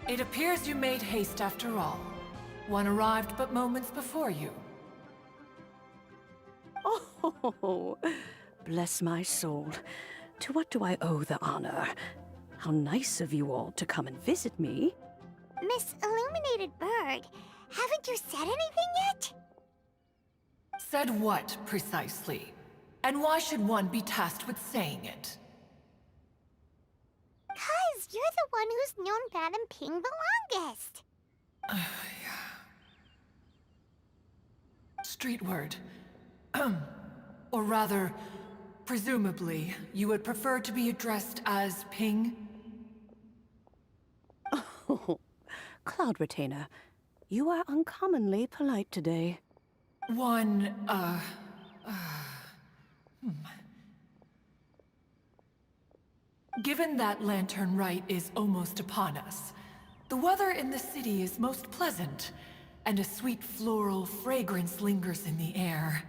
It appears you made haste after all. One arrived but moments before you. Oh, bless my soul. To what do I owe the honor? How nice of you all to come and visit me. Miss Illuminated Bird, haven't you said anything yet? Said what, precisely? And why should one be tasked with saying it? 'Cause you're the one who's known Madam Ping the longest. Street word. Or rather, presumably, you would prefer to be addressed as Ping? Oh, Cloud Retainer, you are uncommonly polite today. Given that Lantern Rite is almost upon us, the weather in the city is most pleasant, and a sweet floral fragrance lingers in the air.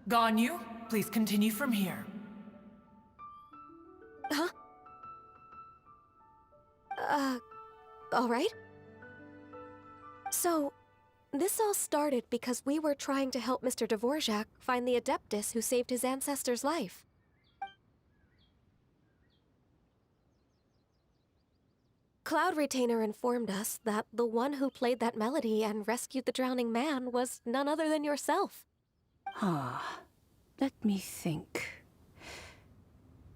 Ganyu, please continue from here. Huh? All right. So, this all started because we were trying to help Mr. Dvorak find the Adeptus who saved his ancestor's life. Cloud Retainer informed us that the one who played that melody and rescued the drowning man was none other than yourself. Ah, let me think.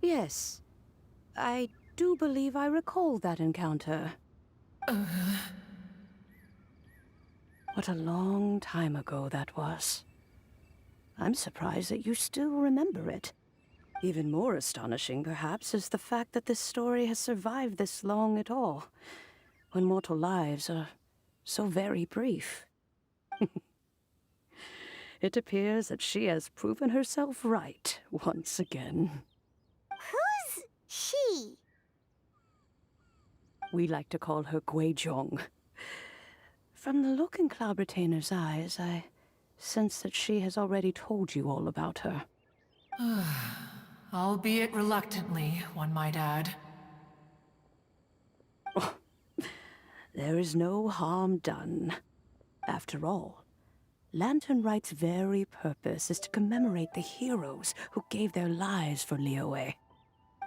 Yes, I do believe I recall that encounter. What a long time ago that was. I'm surprised that you still remember it. Even more astonishing, perhaps, is the fact that this story has survived this long at all, when mortal lives are so very brief. It appears that she has proven herself right once again. Who's she? We like to call her Guizhong. From the look in Cloud Retainer's eyes, I sense that she has already told you all about her. Albeit reluctantly, one might add. There is no harm done. After all, Lantern Rite's very purpose is to commemorate the heroes who gave their lives for Liyue.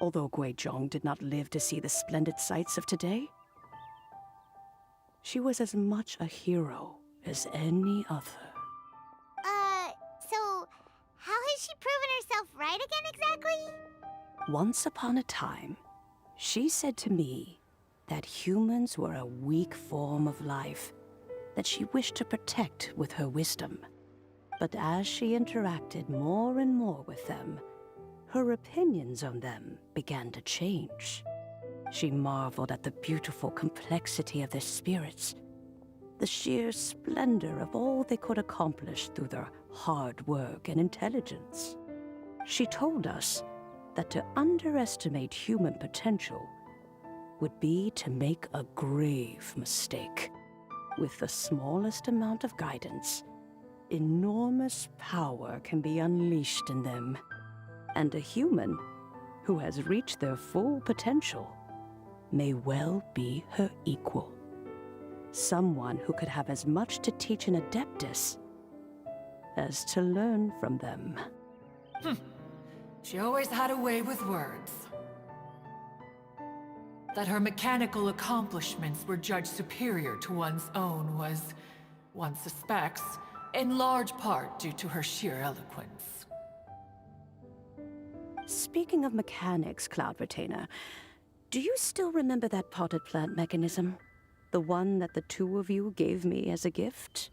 Although Guizhong did not live to see the splendid sights of today, she was as much a hero as any other. So, how has she proven herself right again exactly? Once upon a time, she said to me that humans were a weak form of life that she wished to protect with her wisdom. But as she interacted more and more with them, her opinions on them began to change. She marveled at the beautiful complexity of their spirits, the sheer splendor of all they could accomplish through their hard work and intelligence. She told us that to underestimate human potential would be to make a grave mistake. With the smallest amount of guidance, enormous power can be unleashed in them. And a human who has reached their full potential may well be her equal. Someone who could have as much to teach an Adeptus as to learn from them. She always had a way with words. That her mechanical accomplishments were judged superior to one's own was, one suspects, in large part due to her sheer eloquence. Speaking of mechanics, Cloud Retainer, do you still remember that potted plant mechanism? The one that the two of you gave me as a gift?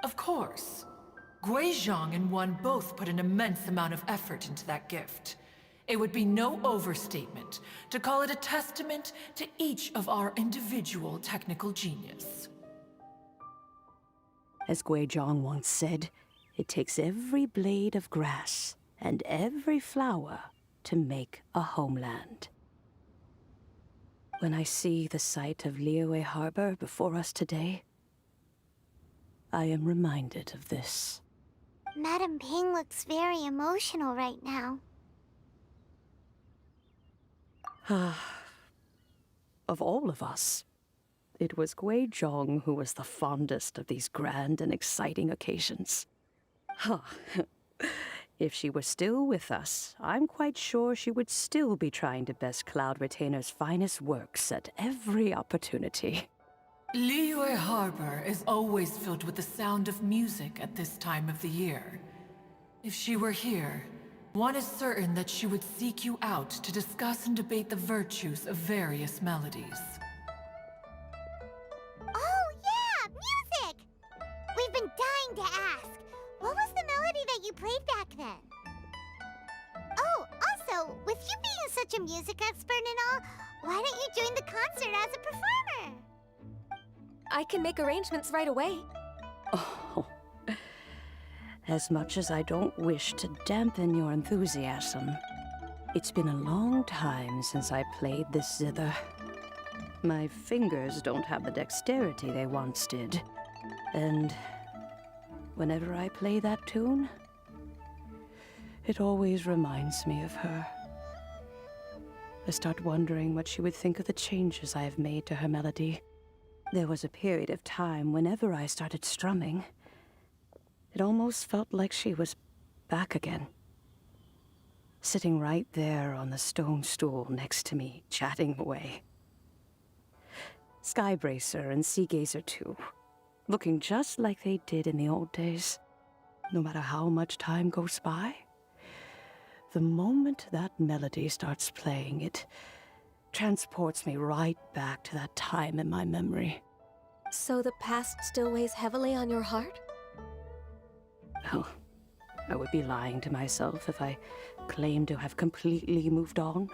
Of course. Guizhong and one both put an immense amount of effort into that gift. It would be no overstatement to call it a testament to each of our individual technical genius. As Guizhong once said, it takes every blade of grass and every flower to make a homeland. When I see the sight of Liyue Harbor before us today, I am reminded of this. Madam Ping looks very emotional right now. of all of us. It was Guizhong who was the fondest of these grand and exciting occasions. Huh. If she were still with us, I'm quite sure she would still be trying to best Cloud Retainer's finest works at every opportunity. Liyue Harbor is always filled with the sound of music at this time of the year. If she were here, one is certain that she would seek you out to discuss and debate the virtues of various melodies. Oh, yeah! Music! We've been dying to ask. What was the melody that you played back then? Oh, also, with you being such a music expert and all, why don't you join the concert as a performer? I can make arrangements right away. Oh, as much as I don't wish to dampen your enthusiasm, it's been a long time since I played this zither. My fingers don't have the dexterity they once did, and whenever I play that tune, it always reminds me of her. I start wondering what she would think of the changes I have made to her melody. There was a period of time whenever I started strumming, it almost felt like she was back again. Sitting right there on the stone stool next to me, chatting away. Skybracer and Seagazer too, looking just like they did in the old days. No matter how much time goes by, the moment that melody starts playing, it transports me right back to that time in my memory. So the past still weighs heavily on your heart? Oh, I would be lying to myself if I claimed to have completely moved on.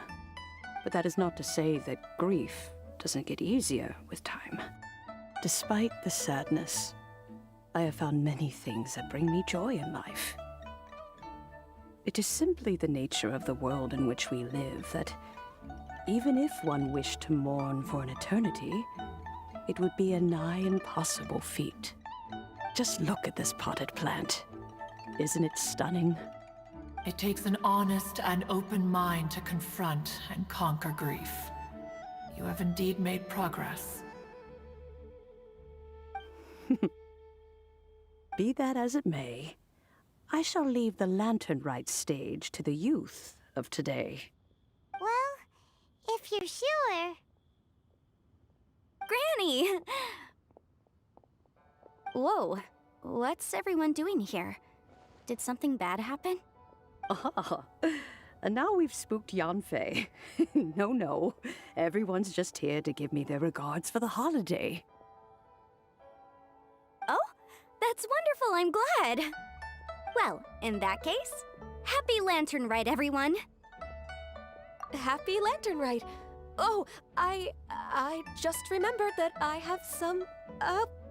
But that is not to say that grief doesn't get easier with time. Despite the sadness, I have found many things that bring me joy in life. It is simply the nature of the world in which we live that even if one wished to mourn for an eternity, it would be a nigh impossible feat. Just look at this potted plant. Isn't it stunning? It takes an honest and open mind to confront and conquer grief. You have indeed made progress. Be that as it may, I shall leave the Lantern Rite stage to the youth of today. Well, if you're sure. Granny! Whoa, what's everyone doing here? Did something bad happen? Ah, and now we've spooked Yanfei. No, everyone's just here to give me their regards for the holiday. Oh, that's wonderful, I'm glad! Well, in that case, happy Lantern Rite, everyone! Happy Lantern Rite. Oh, I just remembered that I have some,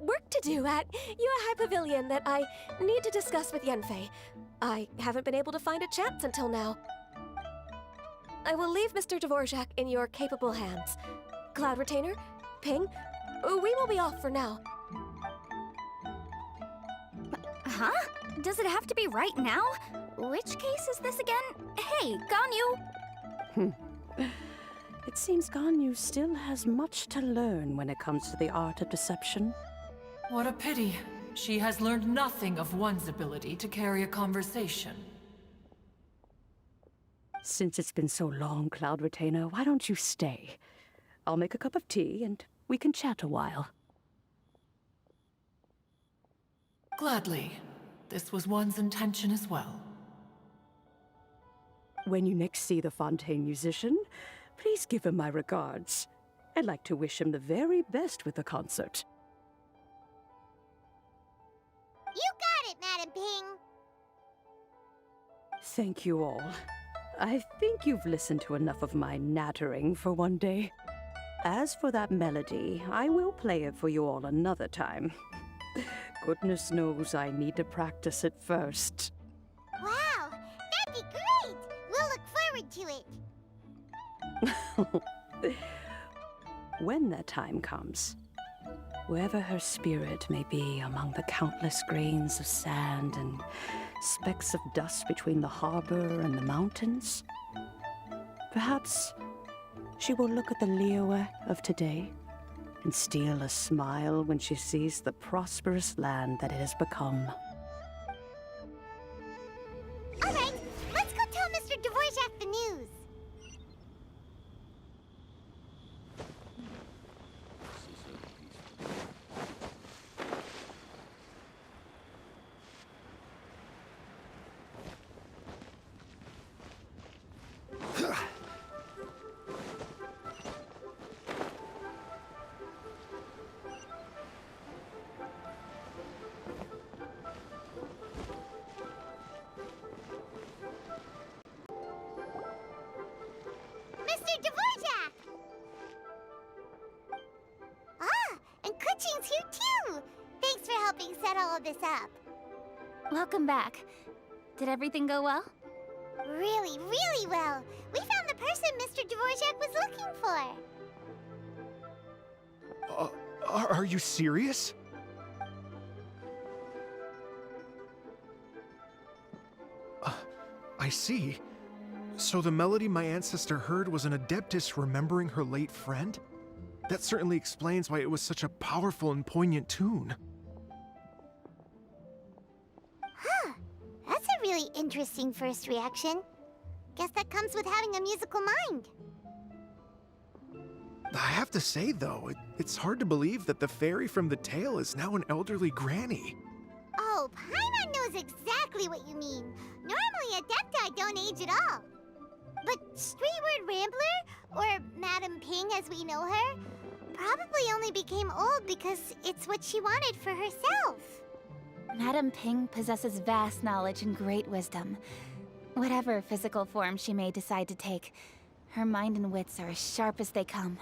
work to do at Yuehai Pavilion that I need to discuss with Yanfei. I haven't been able to find a chance until now. I will leave Mr. Dvorak in your capable hands. Cloud Retainer, Ping, we will be off for now. Huh? Does it have to be right now? Which case is this again? Hey, Ganyu! It seems Ganyu still has much to learn when it comes to the art of deception. What a pity. She has learned nothing of one's ability to carry a conversation. Since it's been so long, Cloud Retainer, why don't you stay? I'll make a cup of tea and we can chat a while. Gladly. This was one's intention as well. When you next see the Fontaine musician, please give him my regards. I'd like to wish him the very best with the concert. You got it, Madam Ping. Thank you all. I think you've listened to enough of my nattering for one day. As for that melody, I will play it for you all another time. Goodness knows I need to practice it first. Wow, that'd be great! We'll look forward to it. When that time comes, wherever her spirit may be among the countless grains of sand and specks of dust between the harbor and the mountains, perhaps she will look at the Liyue of today and steal a smile when she sees the prosperous land that it has become. All right, let's go tell Mr. Dvorak the news. Mr. Dvorak! Ah, and Kuchin's here too! Thanks for helping set all of this up. Welcome back. Did everything go well? Really, really well. We found the person Mr. Dvorak was looking for. Are you serious? I see. So the melody my ancestor heard was an adeptus remembering her late friend? That certainly explains why it was such a powerful and poignant tune. Huh. That's a really interesting first reaction. Guess that comes with having a musical mind. I have to say, though, it's hard to believe that the fairy from the tale is now an elderly granny. Oh, Paimon knows exactly what you mean. Normally, Adepti don't age at all. But Streetward Rambler, or Madam Ping as we know her, probably only became old because it's what she wanted for herself. Madam Ping possesses vast knowledge and great wisdom. Whatever physical form she may decide to take, her mind and wits are as sharp as they come.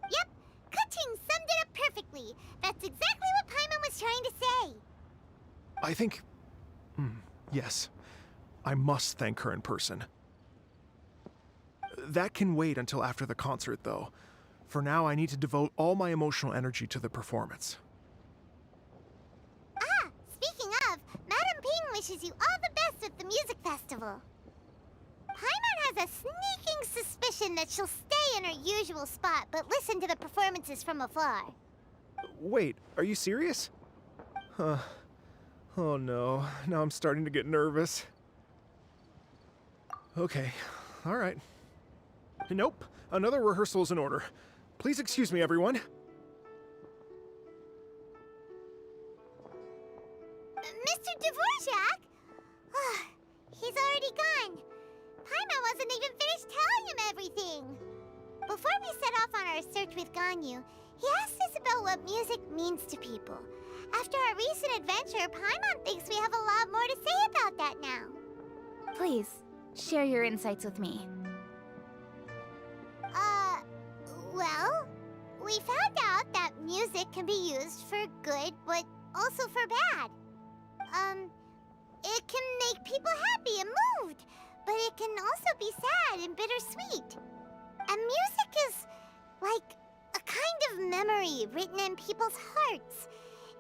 Yep, Kuching summed it up perfectly. That's exactly what Paimon was trying to say. I think... yes. I must thank her in person. That can wait until after the concert, though. For now, I need to devote all my emotional energy to the performance. Ah, speaking of, Madam Ping wishes you all the best at the music festival. Paimon has a sneaking suspicion that she'll stay in her usual spot, but listen to the performances from afar. Wait, are you serious? Huh. Oh no, now I'm starting to get nervous. Okay, alright. Nope, another rehearsal is in order. Please excuse me, everyone. Mr. Dvorak? He's already gone. Paimon wasn't even finished telling him everything. Before we set off on our search with Ganyu, he asked us about what music means to people. After our recent adventure, Paimon thinks we have a lot more to say about that now. Please, share your insights with me. Well, we found out that music can be used for good, but also for bad. It can make people happy and moved, but it can also be sad and bittersweet. And music is like a kind of memory written in people's hearts.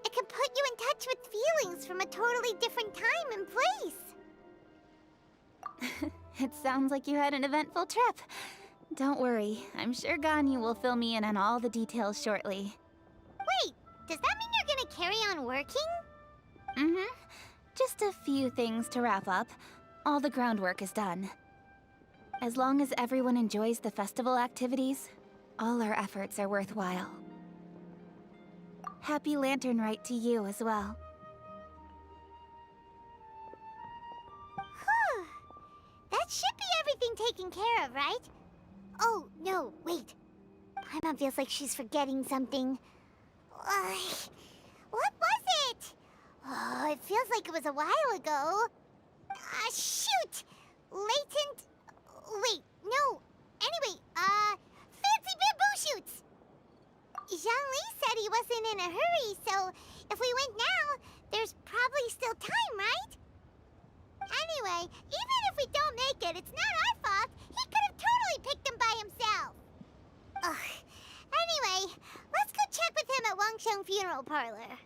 It can put you in touch with feelings from a totally different time and place. It sounds like you had an eventful trip. Don't worry, I'm sure Ganyu will fill me in on all the details shortly. Wait, does that mean you're gonna carry on working? Mm-hmm. Just a few things to wrap up. All the groundwork is done. As long as everyone enjoys the festival activities, all our efforts are worthwhile. Happy Lantern Rite to you as well. Whew. That should be everything taken care of, right? Oh, no, wait. Paimon feels like she's forgetting something. What was it? Oh, it feels like it was a while ago. Shoot! Latent... Wait, no. Anyway, fancy bamboo shoots! Zhang-Li said he wasn't in a hurry, so if we went now, there's probably still time, right? Anyway, even if we don't make it, it's not our fault. He could have totally picked them by himself. Ugh. Anyway, let's go check with him at Wangsheng Funeral Parlor.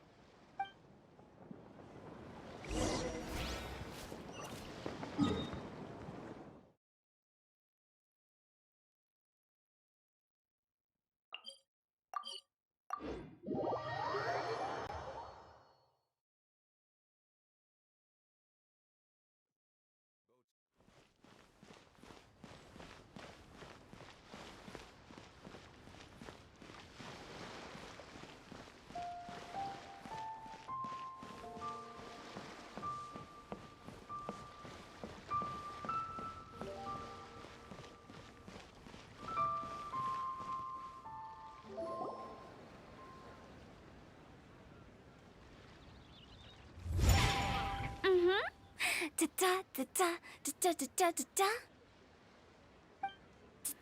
Da da da da da da da da da da.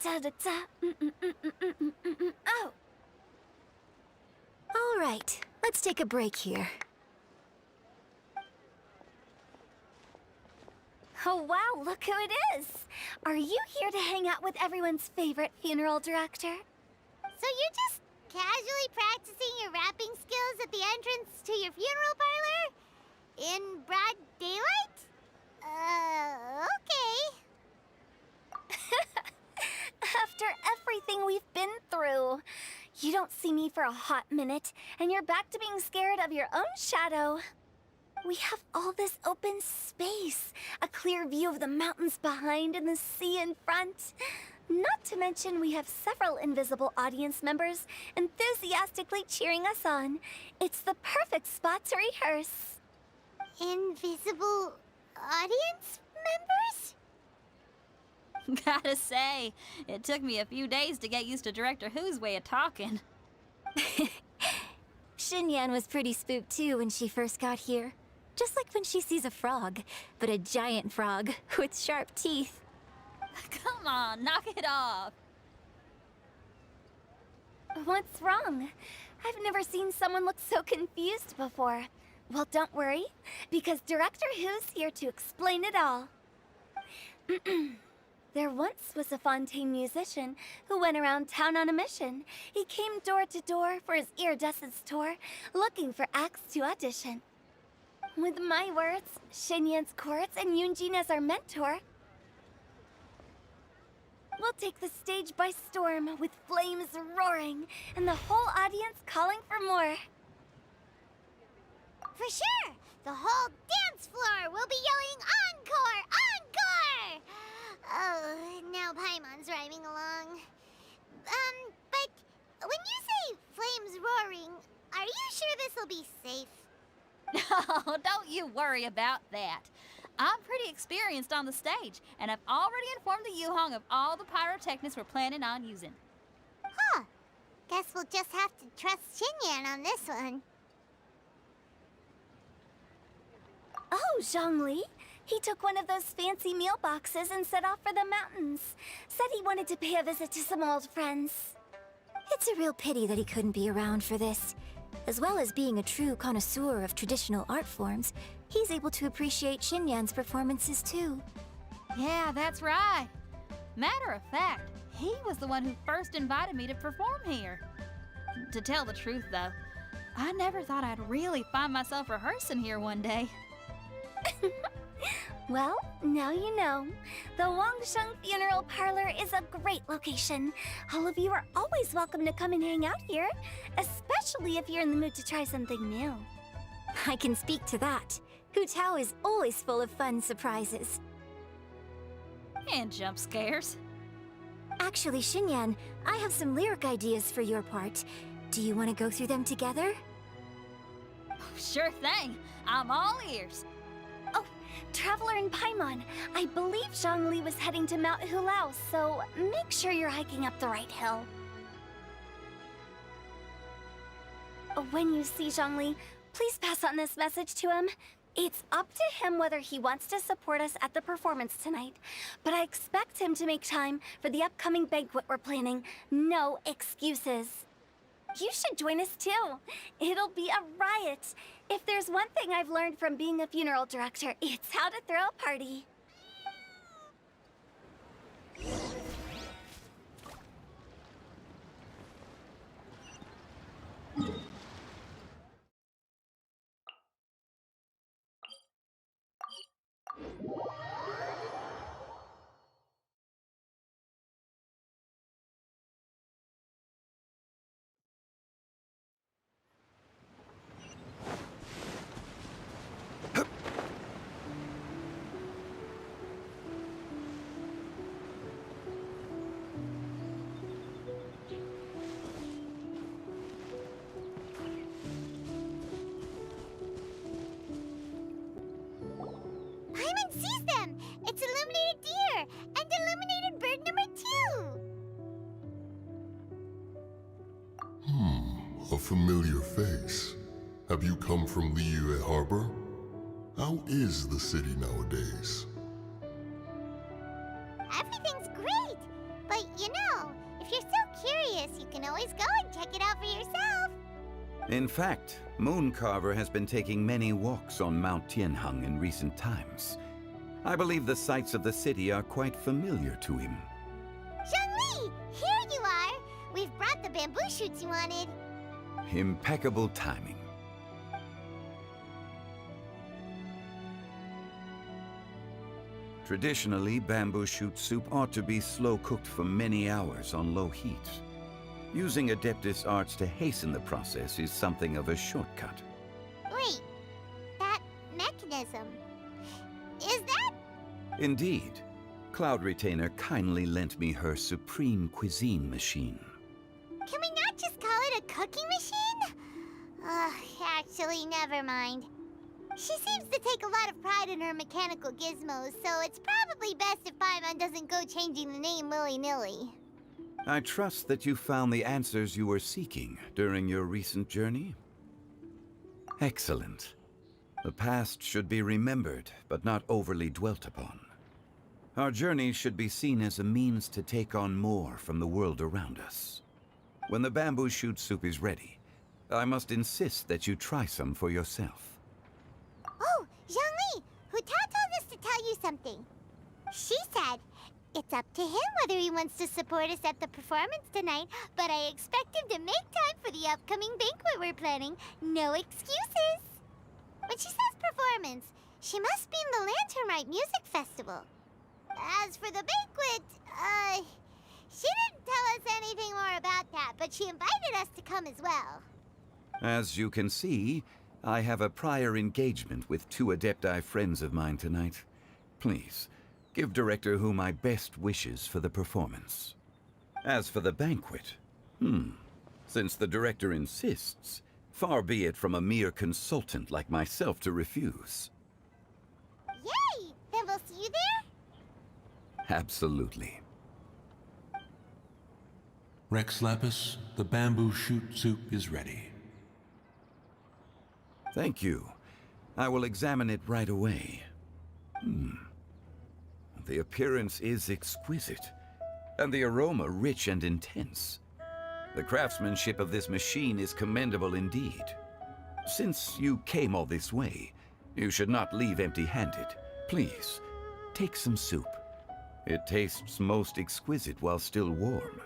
Da da da. Oh. All right, let's take a break here. Oh wow, look who it is! Are you here to hang out with everyone's favorite funeral director? So you're just casually practicing your rapping skills at the entrance to your funeral parlor? In broad daylight? Okay. After everything we've been through, you don't see me for a hot minute, and you're back to being scared of your own shadow. We have all this open space, a clear view of the mountains behind and the sea in front. Not to mention we have several invisible audience members enthusiastically cheering us on. It's the perfect spot to rehearse. Invisible audience members? Gotta say, it took me a few days to get used to Director Who's way of talking. Xinyan was pretty spooked too when she first got here. Just like when she sees a frog, but a giant frog with sharp teeth. Come on, knock it off. What's wrong? I've never seen someone look so confused before. Well, don't worry, because Director Who's here to explain it all. There once was a Fontaine musician who went around town on a mission. He came door to door for his iridescence tour, looking for acts to audition. With my words, Xinyan's chords, and Yunjin as our mentor, we'll take the stage by storm with flames roaring and the whole audience calling for more. For sure! The whole dance floor will be yelling encore! Encore! Oh, now Paimon's rhyming along. But when you say flames roaring, are you sure this'll be safe? No, don't you worry about that. I'm pretty experienced on the stage, and I've already informed the Yuhong of all the pyrotechnics we're planning on using. Huh. Guess we'll just have to trust Xinyan on this one. Oh, Zhongli. He took one of those fancy meal boxes and set off for the mountains. Said he wanted to pay a visit to some old friends. It's a real pity that he couldn't be around for this. As well as being a true connoisseur of traditional art forms, he's able to appreciate Xinyan's performances too. Yeah, that's right. Matter of fact, he was the one who first invited me to perform here. To tell the truth, though, I never thought I'd really find myself rehearsing here one day. Well, now you know. The Wangsheng Funeral Parlor is a great location. All of you are always welcome to come and hang out here, especially if you're in the mood to try something new. I can speak to that. Hu Tao is always full of fun surprises. And jump scares. Actually, Xinyan, I have some lyric ideas for your part. Do you want to go through them together? Sure thing. I'm all ears. Oh, Traveler in Paimon, I believe Zhongli was heading to Mount Hulao, so make sure you're hiking up the right hill. When you see Zhongli, please pass on this message to him. It's up to him whether he wants to support us at the performance tonight, but I expect him to make time for the upcoming banquet we're planning. No excuses. You should join us too. It'll be a riot. If there's one thing I've learned from being a funeral director, it's how to throw a party. a familiar face. Have you come from Liyue Harbor? How is the city nowadays? Everything's great! But if you're so curious, you can always go and check it out for yourself. In fact, Mooncarver has been taking many walks on Mount Tianheng in recent times. I believe the sights of the city are quite familiar to him. Zhongli! Here you are! We've brought the bamboo shoots you wanted. Impeccable timing. Traditionally, bamboo shoot soup ought to be slow-cooked for many hours on low heat. Using Adeptus arts to hasten the process is something of a shortcut. Wait, that mechanism... is that... Indeed. Cloud Retainer kindly lent me her supreme cuisine machine. Can we not just call it a cooking machine? Actually, never mind. She seems to take a lot of pride in her mechanical gizmos, so it's probably best if Paimon doesn't go changing the name willy-nilly. I trust that you found the answers you were seeking during your recent journey? Excellent. The past should be remembered, but not overly dwelt upon. Our journey should be seen as a means to take on more from the world around us. When the bamboo shoot soup is ready, I must insist that you try some for yourself. Oh, Zhongli! Huta told us to tell you something. She said, it's up to him whether he wants to support us at the performance tonight, but I expect him to make time for the upcoming banquet we're planning. No excuses! When she says performance, she must mean the Lantern Rite Music Festival. As for the banquet, she didn't tell us anything more about that, but she invited us to come as well. As you can see, I have a prior engagement with 2 Adepti friends of mine tonight. Please, give Director Hu my best wishes for the performance. As for the banquet, since the Director insists, far be it from a mere consultant like myself to refuse. Yay! Then we'll see you there? Absolutely. Rex Lapis, the bamboo shoot soup is ready. Thank you. I will examine it right away. The appearance is exquisite, and the aroma rich and intense. The craftsmanship of this machine is commendable indeed. Since you came all this way, you should not leave empty-handed. Please, take some soup. It tastes most exquisite while still warm.